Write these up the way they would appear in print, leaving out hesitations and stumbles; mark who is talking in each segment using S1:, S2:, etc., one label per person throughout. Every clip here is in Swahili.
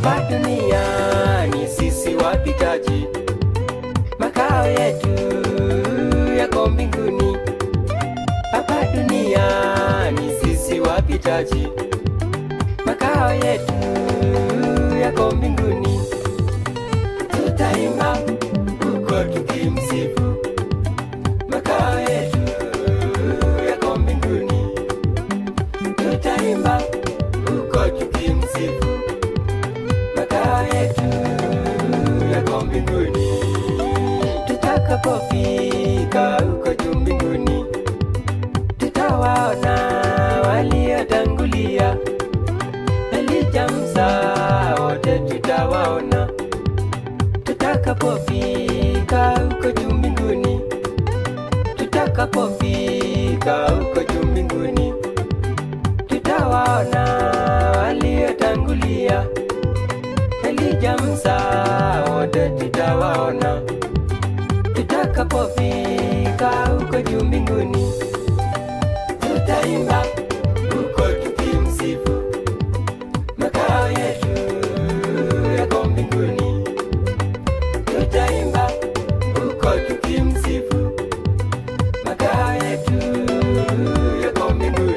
S1: Hapa duniani sisi wapitaji, makao yetu yako mbinguni. Hapa duniani sisi wapitaji, makao yetu yako mbinguni. Tutaimba huko tukimsifu, makao yetu yako mbinguni. Tutaimba huko tukimsifu, makao yetu yako mbinguni. Tutakapofika huko juu mbinguni, tutawaona waliotangulia. Elijah, Musa, wote tutawaona. Tutakapofika huko juu mbinguni, tutakapofika huko juu mbinguni, tutawaona waliotangulia. Elijah, Musa, wote tutawaona. Tutakapofika huko juu mbinguni, tutaimba huko tukimsifu, makao yetu yako mbinguni. Tutaimba huko tukimsifu, makao yetu yako mbinguni.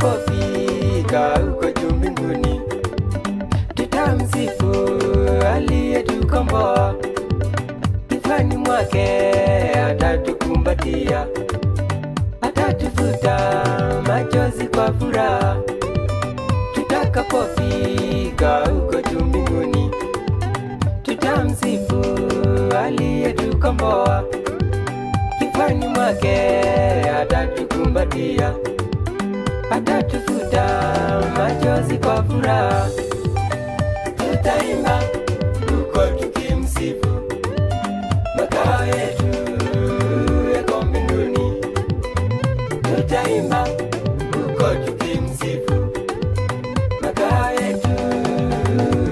S1: Tutakapofika huko juu mbinguni, tutamsifu aliyetukomboa. Kifani mwake atatukumbatia, atatufuta machozi kwa furaha. Tutakapofika huko juu mbinguni, tutamsifu aliyetukomboa. Kifani mwake atatukumbatia, atatufuta machozi kwa furaha. Tutaimba huko tukimsifu, makao yetu yako mbinguni. Tutaimba huko tukimsifu, makao yetu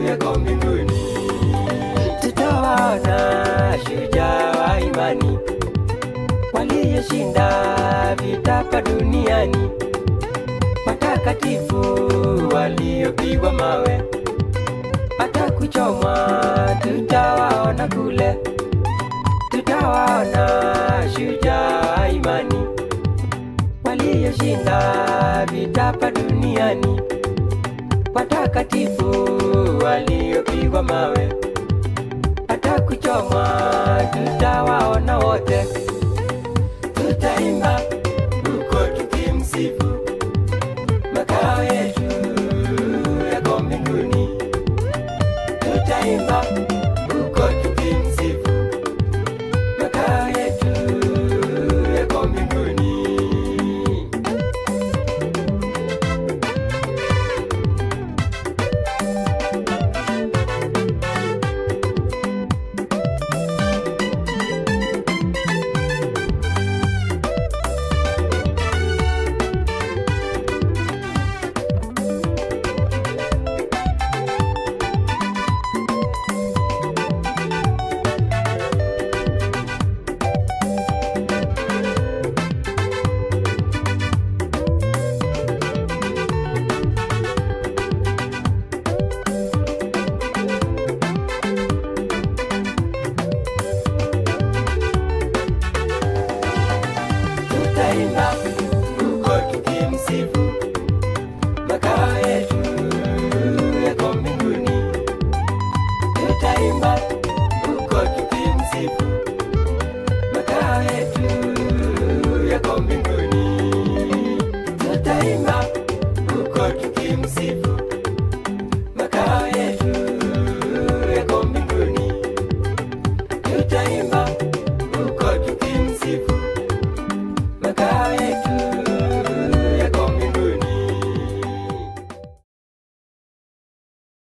S1: yako mbinguni. Tutawaona shujaa wa imani walioshinda vita hapa duniani, watakatifu waliopigwa mawe hata kuchomwa, tutawaona kule. Tutawaona shujaa wa imani walioshinda vita hapa duniani, watakatifu waliopigwa mawe hata kuchomwa, tutawaona wote. Tutaimba huko tukimsifu, makao yetu yako mbinguni. Tutaimba huko tukimsifu, makao yetu yako mbinguni. Tutaimba huko tukimsifu, makao yetu yako mbinguni. Tutaimba huko tukimsifu, makao yetu yako mbinguni. Tutaimba huko tukimsifu.